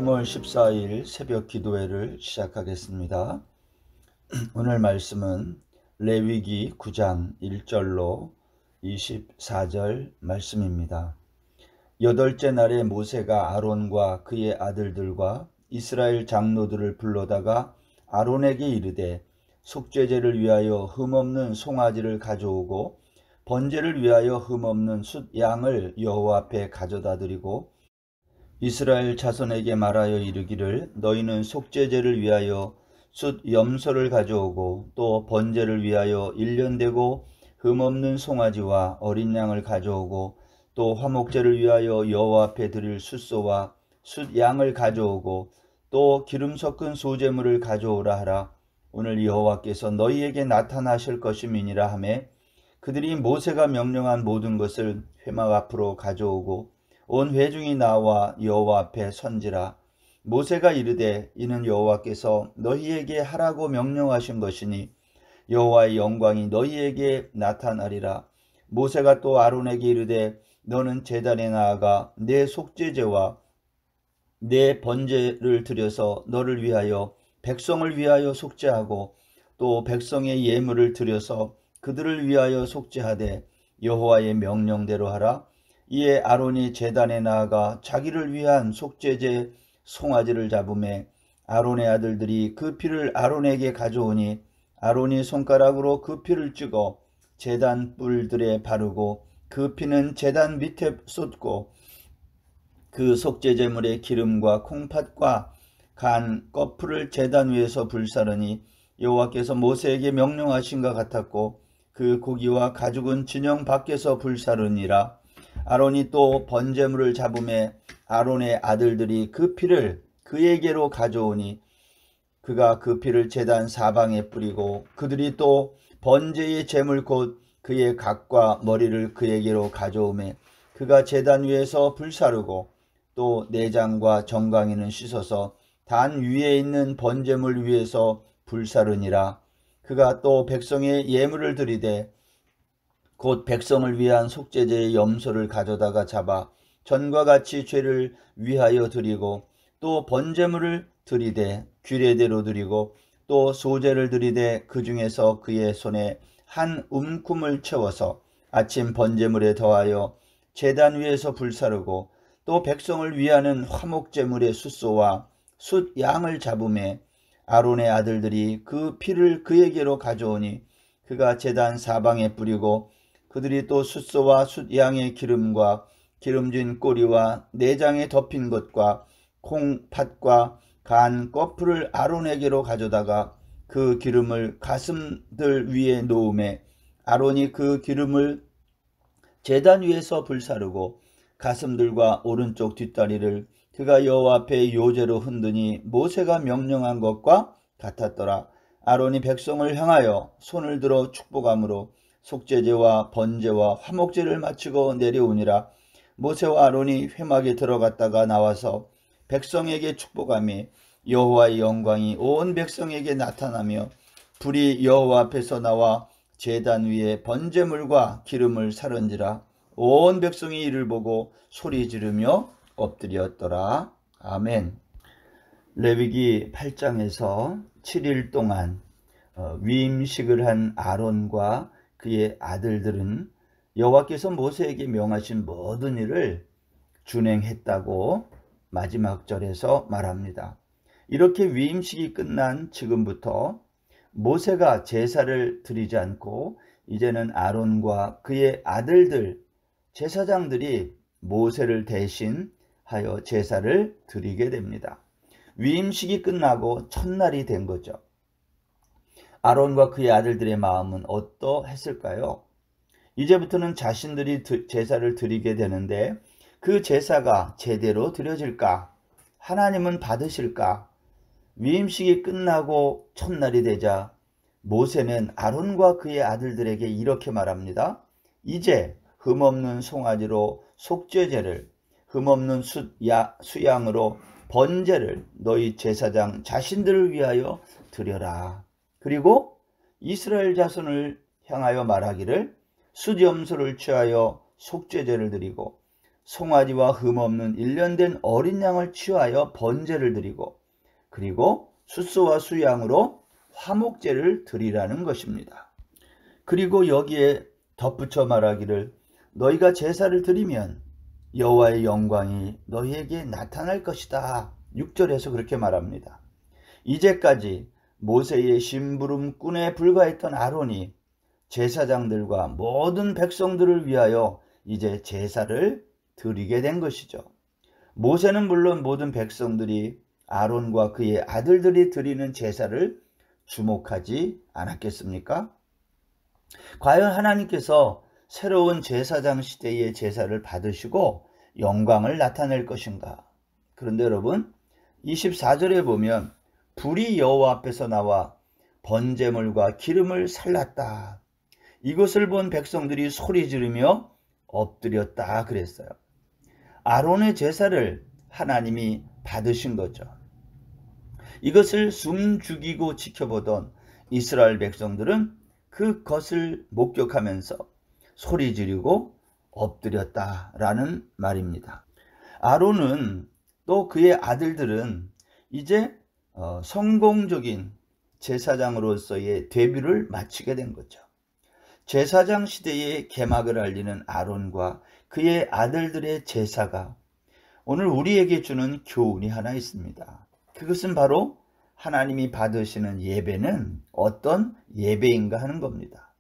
3월 14일 새벽 기도회를 시작하겠습니다. 오늘 말씀은 레위기 9장 1절로 24절 말씀입니다. 여덟째 날에 모세가 아론과 그의 아들들과 이스라엘 장로들을 불러다가 아론에게 이르되 속죄제를 위하여 흠없는 송아지를 가져오고 번제를 위하여 흠없는 숫 양을 여호와 앞에 가져다 드리고 이스라엘 자손에게 말하여 이르기를 너희는 속죄제를 위하여 숫 염소를 가져오고 또 번제를 위하여 1년 되고 흠없는 송아지와 어린 양을 가져오고 또 화목제를 위하여 여호와 앞에 드릴 숫소와 숫 양을 가져오고 또 기름 섞은 소제물을 가져오라 하라. 오늘 여호와께서 너희에게 나타나실 것임이니라 하매 그들이 모세가 명령한 모든 것을 회막 앞으로 가져오고 온 회중이 나와 여호와 앞에 선지라. 모세가 이르되 이는 여호와께서 너희에게 하라고 명령하신 것이니 여호와의 영광이 너희에게 나타나리라. 모세가 또 아론에게 이르되 너는 제단에 나아가 내 속죄제와 내 번제를 드려서 너를 위하여 백성을 위하여 속죄하고 또 백성의 예물을 드려서 그들을 위하여 속죄하되 여호와의 명령대로 하라. 이에 아론이 제단에 나아가 자기를 위한 속죄제 송아지를 잡으매 아론의 아들들이 그 피를 아론에게 가져오니 아론이 손가락으로 그 피를 찍어 제단 뿔들에 바르고 그 피는 제단 밑에 쏟고 그 속죄제물의 기름과 콩팥과 간 거풀을 제단 위에서 불사르니 여호와께서 모세에게 명령하신 것 같았고 그 고기와 가죽은 진영 밖에서 불사르니라. 아론이 또 번제물을 잡음에 아론의 아들들이 그 피를 그에게로 가져오니 그가 그 피를 제단 사방에 뿌리고 그들이 또 번제의 제물 곧 그의 각과 머리를 그에게로 가져오매 그가 제단 위에서 불사르고 또 내장과 정강이는 씻어서 단 위에 있는 번제물 위에서 불사르니라. 그가 또 백성의 예물을 드리되 곧 백성을 위한 속죄제의 염소를 가져다가 잡아 전과 같이 죄를 위하여 드리고 또 번제물을 드리되 규례대로 드리고 또 소제를 드리되 그 중에서 그의 손에 한 움큼을 채워서 아침 번제물에 더하여 제단 위에서 불사르고 또 백성을 위하는 화목제물의 숫소와 숫 양을 잡음에 아론의 아들들이 그 피를 그에게로 가져오니 그가 제단 사방에 뿌리고 그들이 또 숫소와 숫 양의 기름과 기름진 꼬리와 내장에 덮인 것과 콩팥과 간 거풀을 아론에게로 가져다가 그 기름을 가슴들 위에 놓음에 아론이 그 기름을 제단 위에서 불사르고 가슴들과 오른쪽 뒷다리를 그가 여호와 앞에 요제로 흔드니 모세가 명령한 것과 같았더라. 아론이 백성을 향하여 손을 들어 축복함으로 속죄제와 번제와 화목제를 마치고 내려오니라. 모세와 아론이 회막에 들어갔다가 나와서 백성에게 축복하며 여호와의 영광이 온 백성에게 나타나며 불이 여호와 앞에서 나와 제단 위에 번제물과 기름을 사른지라. 온 백성이 이를 보고 소리 지르며 엎드렸더라. 아멘. 레위기 8장에서 7일 동안 위임식을 한 아론과 그의 아들들은 여호와께서 모세에게 명하신 모든 일을 준행했다고 마지막 절에서 말합니다. 이렇게 위임식이 끝난 지금부터 모세가 제사를 드리지 않고 이제는 아론과 그의 아들들 제사장들이 모세를 대신하여 제사를 드리게 됩니다. 위임식이 끝나고 첫날이 된 거죠. 아론과 그의 아들들의 마음은 어떠했을까요? 이제부터는 자신들이 제사를 드리게 되는데 그 제사가 제대로 드려질까? 하나님은 받으실까? 위임식이 끝나고 첫날이 되자 모세는 아론과 그의 아들들에게 이렇게 말합니다. 이제 흠없는 송아지로 속죄제를 흠없는 수양으로 번제를 너희 제사장 자신들을 위하여 드려라. 그리고 이스라엘 자손을 향하여 말하기를 숫염소를 취하여 속죄제를 드리고 송아지와 흠없는 1년 된 어린 양을 취하여 번제를 드리고 그리고 숫소와 수양으로 화목제를 드리라는 것입니다. 그리고 여기에 덧붙여 말하기를 너희가 제사를 드리면 여호와의 영광이 너희에게 나타날 것이다. 6절에서 그렇게 말합니다. 이제까지 모세의 심부름꾼에 불과했던 아론이 제사장들과 모든 백성들을 위하여 이제 제사를 드리게 된 것이죠. 모세는 물론 모든 백성들이 아론과 그의 아들들이 드리는 제사를 주목하지 않았겠습니까? 과연 하나님께서 새로운 제사장 시대의 제사를 받으시고 영광을 나타낼 것인가? 그런데 여러분 24절에 보면 불이 여호와 앞에서 나와 번제물과 기름을 살랐다. 이것을 본 백성들이 소리 지르며 엎드렸다 그랬어요. 아론의 제사를 하나님이 받으신 거죠. 이것을 숨 죽이고 지켜보던 이스라엘 백성들은 그것을 목격하면서 소리 지르고 엎드렸다라는 말입니다. 아론은 또 그의 아들들은 이제 성공적인 제사장으로서의 데뷔를 마치게 된 거죠. 제사장 시대의 개막을 알리는 아론과 그의 아들들의 제사가 오늘 우리에게 주는 교훈이 하나 있습니다. 그것은 바로 하나님이 받으시는 예배는 어떤 예배인가 하는 겁니다.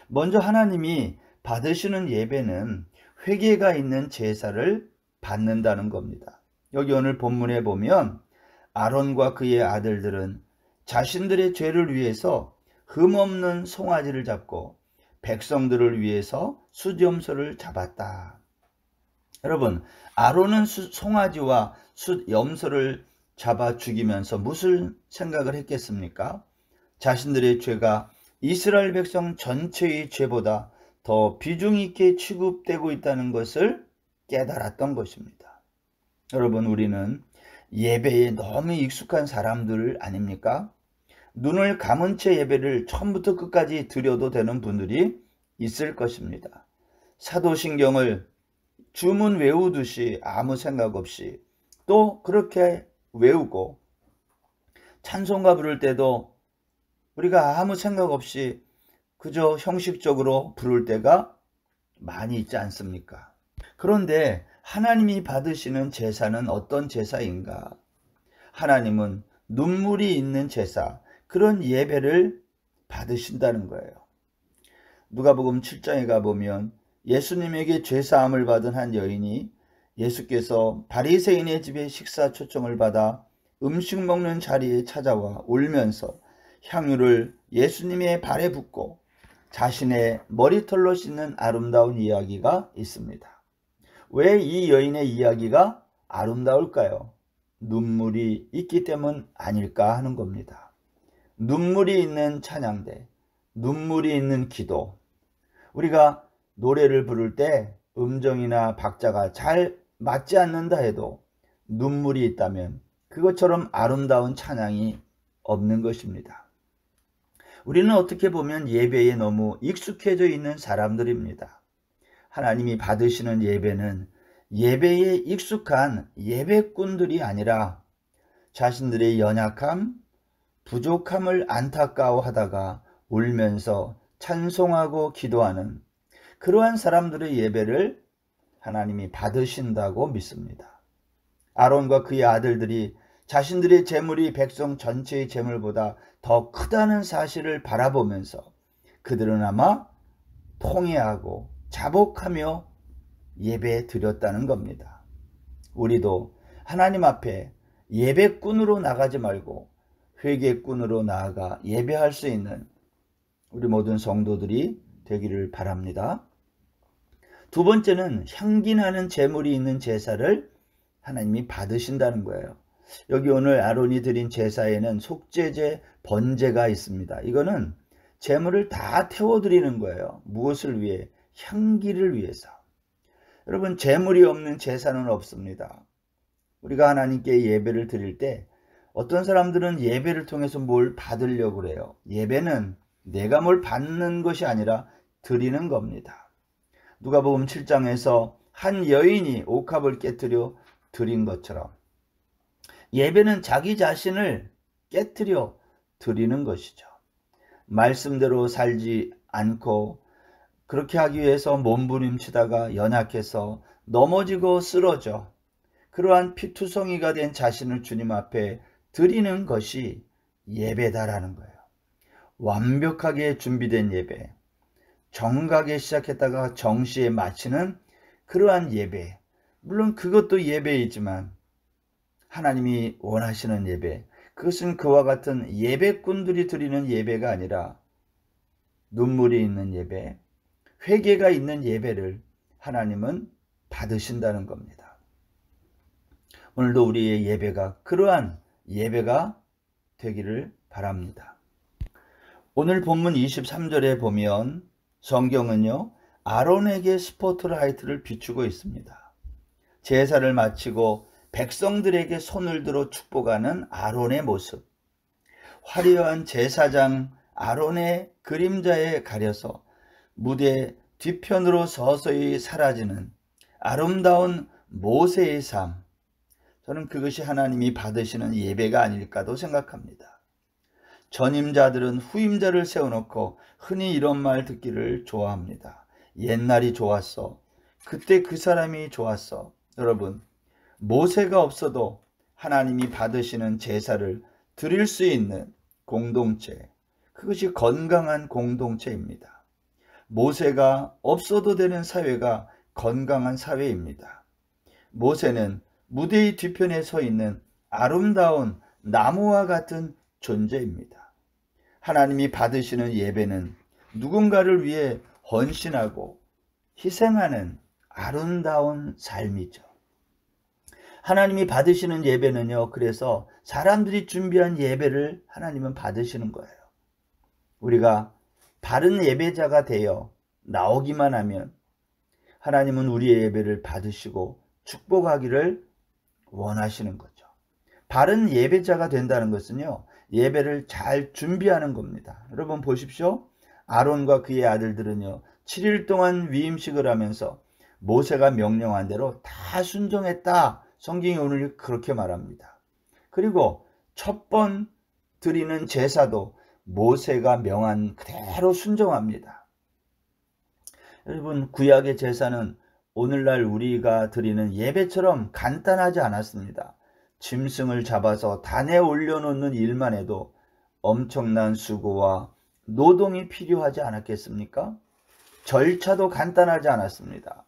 먼저 하나님이 받으시는 예배는 회개가 있는 제사를 받는다는 겁니다. 여기 오늘 본문에 보면 아론과 그의 아들들은 자신들의 죄를 위해서 흠없는 송아지를 잡고 백성들을 위해서 숫염소를 잡았다. 여러분, 아론은 송아지와 숫염소를 잡아 죽이면서 무슨 생각을 했겠습니까? 자신들의 죄가 이스라엘 백성 전체의 죄보다 더 비중 있게 취급되고 있다는 것을 깨달았던 것입니다. 여러분, 우리는 예배에 너무 익숙한 사람들 아닙니까? 눈을 감은 채 예배를 처음부터 끝까지 드려도 되는 분들이 있을 것입니다. 사도신경을 주문 외우듯이 아무 생각 없이 또 그렇게 외우고 찬송가 부를 때도 우리가 아무 생각 없이 그저 형식적으로 부를 때가 많이 있지 않습니까? 그런데 하나님이 받으시는 제사는 어떤 제사인가? 하나님은 눈물이 있는 제사, 그런 예배를 받으신다는 거예요. 누가복음 7장에 가보면 예수님에게 죄사함을 받은 한 여인이 예수께서 바리새인의 집에 식사 초청을 받아 음식 먹는 자리에 찾아와 울면서 향유를 예수님의 발에 붓고 자신의 머리털로 씻는 아름다운 이야기가 있습니다. 왜 이 여인의 이야기가 아름다울까요? 눈물이 있기 때문 아닐까 하는 겁니다. 눈물이 있는 찬양대, 눈물이 있는 기도. 우리가 노래를 부를 때 음정이나 박자가 잘 맞지 않는다 해도 눈물이 있다면 그것처럼 아름다운 찬양이 없는 것입니다. 우리는 어떻게 보면 예배에 너무 익숙해져 있는 사람들입니다. 하나님이 받으시는 예배는 예배에 익숙한 예배꾼들이 아니라 자신들의 연약함, 부족함을 안타까워하다가 울면서 찬송하고 기도하는 그러한 사람들의 예배를 하나님이 받으신다고 믿습니다. 아론과 그의 아들들이 자신들의 재물이 백성 전체의 재물보다 더 크다는 사실을 바라보면서 그들은 아마 통회하고 자복하며 예배 드렸다는 겁니다. 우리도 하나님 앞에 예배꾼으로 나가지 말고 회개꾼으로 나아가 예배할 수 있는 우리 모든 성도들이 되기를 바랍니다. 두 번째는 향기나는 제물이 있는 제사를 하나님이 받으신다는 거예요. 여기 오늘 아론이 드린 제사에는 속죄제, 번제가 있습니다. 이거는 제물을 다 태워드리는 거예요. 무엇을 위해? 향기를 위해서. 여러분, 제물이 없는 제사는 없습니다. 우리가 하나님께 예배를 드릴 때 어떤 사람들은 예배를 통해서 뭘 받으려고 그래요. 예배는 내가 뭘 받는 것이 아니라 드리는 겁니다. 누가복음 7장에서 한 여인이 옥합을 깨뜨려 드린 것처럼 예배는 자기 자신을 깨뜨려 드리는 것이죠. 말씀대로 살지 않고 그렇게 하기 위해서 몸부림치다가 연약해서 넘어지고 쓰러져 그러한 피투성이가 된 자신을 주님 앞에 드리는 것이 예배다라는 거예요. 완벽하게 준비된 예배, 정각에 시작했다가 정시에 마치는 그러한 예배, 물론 그것도 예배이지만 하나님이 원하시는 예배, 그것은 그와 같은 예배꾼들이 드리는 예배가 아니라 눈물이 있는 예배, 회개가 있는 예배를 하나님은 받으신다는 겁니다. 오늘도 우리의 예배가 그러한 예배가 되기를 바랍니다. 오늘 본문 23절에 보면 성경은요, 아론에게 스포트라이트를 비추고 있습니다. 제사를 마치고 백성들에게 손을 들어 축복하는 아론의 모습, 화려한 제사장 아론의 그림자에 가려서 무대 뒤편으로 서서히 사라지는 아름다운 모세의 삶, 저는 그것이 하나님이 받으시는 예배가 아닐까도 생각합니다. 전임자들은 후임자를 세워놓고 흔히 이런 말 듣기를 좋아합니다. 옛날이 좋았어. 그때 그 사람이 좋았어. 여러분, 모세가 없어도 하나님이 받으시는 제사를 드릴 수 있는 공동체, 그것이 건강한 공동체입니다. 모세가 없어도 되는 사회가 건강한 사회입니다. 모세는 무대의 뒤편에 서 있는 아름다운 나무와 같은 존재입니다. 하나님이 받으시는 예배는 누군가를 위해 헌신하고 희생하는 아름다운 삶이죠. 하나님이 받으시는 예배는요, 그래서 사람들이 준비한 예배를 하나님은 받으시는 거예요. 우리가 바른 예배자가 되어 나오기만 하면 하나님은 우리의 예배를 받으시고 축복하기를 원하시는 거죠. 바른 예배자가 된다는 것은요, 예배를 잘 준비하는 겁니다. 여러분 보십시오. 아론과 그의 아들들은요, 7일 동안 위임식을 하면서 모세가 명령한 대로 다 순종했다. 성경이 오늘 그렇게 말합니다. 그리고 첫 번 드리는 제사도 모세가 명한 그대로 순종합니다. 여러분, 구약의 제사는 오늘날 우리가 드리는 예배처럼 간단하지 않았습니다. 짐승을 잡아서 단에 올려놓는 일만 해도 엄청난 수고와 노동이 필요하지 않았겠습니까? 절차도 간단하지 않았습니다.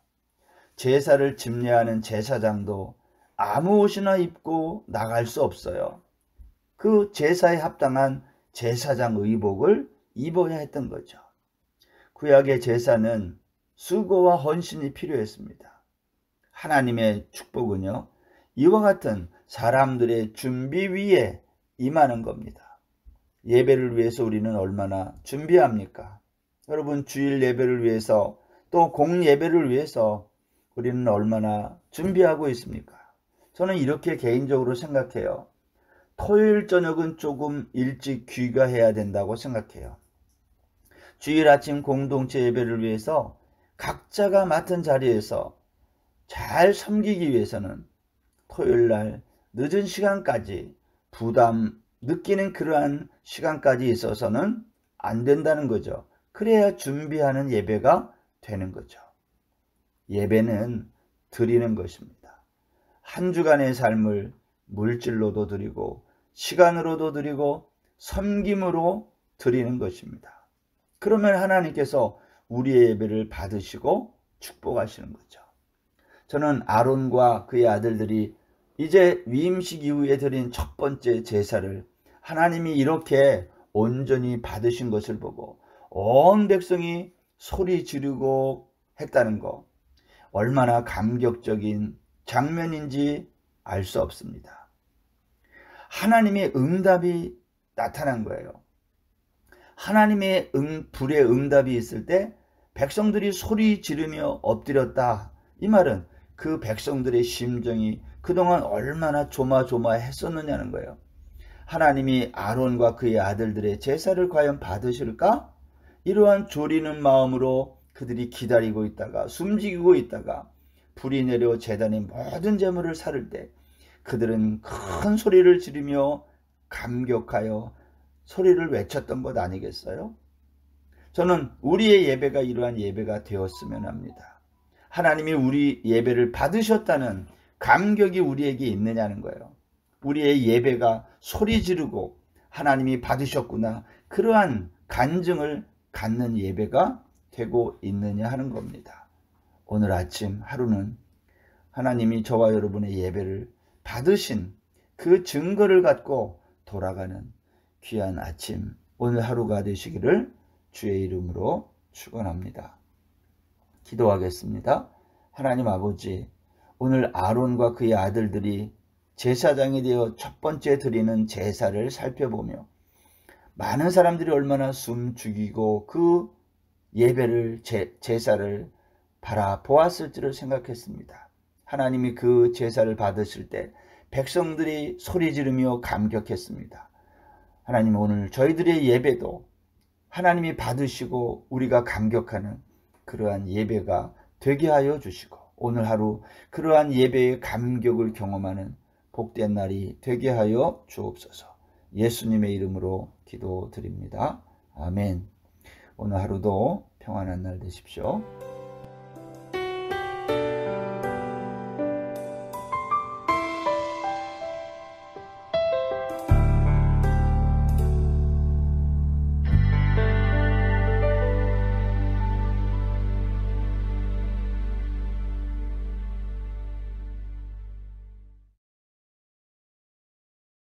제사를 집례하는 제사장도 아무 옷이나 입고 나갈 수 없어요. 그 제사에 합당한 제사장 의복을 입어야 했던 거죠. 구약의 제사는 수고와 헌신이 필요했습니다. 하나님의 축복은요, 이와 같은 사람들의 준비 위에 임하는 겁니다. 예배를 위해서 우리는 얼마나 준비합니까? 여러분, 주일 예배를 위해서 또 공예배를 위해서 우리는 얼마나 준비하고 있습니까? 저는 이렇게 개인적으로 생각해요. 토요일 저녁은 조금 일찍 귀가해야 된다고 생각해요. 주일 아침 공동체 예배를 위해서 각자가 맡은 자리에서 잘 섬기기 위해서는 토요일날 늦은 시간까지 부담 느끼는 그러한 시간까지 있어서는 안 된다는 거죠. 그래야 준비하는 예배가 되는 거죠. 예배는 드리는 것입니다. 한 주간의 삶을 물질로도 드리고 시간으로도 드리고 섬김으로 드리는 것입니다. 그러면 하나님께서 우리의 예배를 받으시고 축복하시는 거죠. 저는 아론과 그의 아들들이 이제 위임식 이후에 드린 첫 번째 제사를 하나님이 이렇게 온전히 받으신 것을 보고 온 백성이 소리 지르고 했다는 거, 얼마나 감격적인 장면인지 알 수 없습니다. 하나님의 응답이 나타난 거예요. 하나님의 불의 응답이 있을 때 백성들이 소리 지르며 엎드렸다. 이 말은 그 백성들의 심정이 그동안 얼마나 조마조마했었느냐는 거예요. 하나님이 아론과 그의 아들들의 제사를 과연 받으실까? 이러한 졸이는 마음으로 그들이 기다리고 있다가 숨지고 있다가 불이 내려 제단의 모든 제물을 살을 때 그들은 큰 소리를 지르며 감격하여 소리를 외쳤던 것 아니겠어요? 저는 우리의 예배가 이러한 예배가 되었으면 합니다. 하나님이 우리 예배를 받으셨다는 감격이 우리에게 있느냐는 거예요. 우리의 예배가 소리 지르고 하나님이 받으셨구나, 그러한 간증을 갖는 예배가 되고 있느냐 하는 겁니다. 오늘 아침 하루는 하나님이 저와 여러분의 예배를 받으신 그 증거를 갖고 돌아가는 귀한 아침, 오늘 하루가 되시기를 주의 이름으로 축원합니다. 기도하겠습니다. 하나님 아버지, 오늘 아론과 그의 아들들이 제사장이 되어 첫 번째 드리는 제사를 살펴보며 많은 사람들이 얼마나 숨 죽이고 그 예배를 제사를 바라보았을지를 생각했습니다. 하나님이 그 제사를 받으실 때 백성들이 소리 지르며 감격했습니다. 하나님, 오늘 저희들의 예배도 하나님이 받으시고 우리가 감격하는 그러한 예배가 되게 하여 주시고 오늘 하루 그러한 예배의 감격을 경험하는 복된 날이 되게 하여 주옵소서. 예수님의 이름으로 기도드립니다. 아멘. 오늘 하루도 평안한 날 되십시오.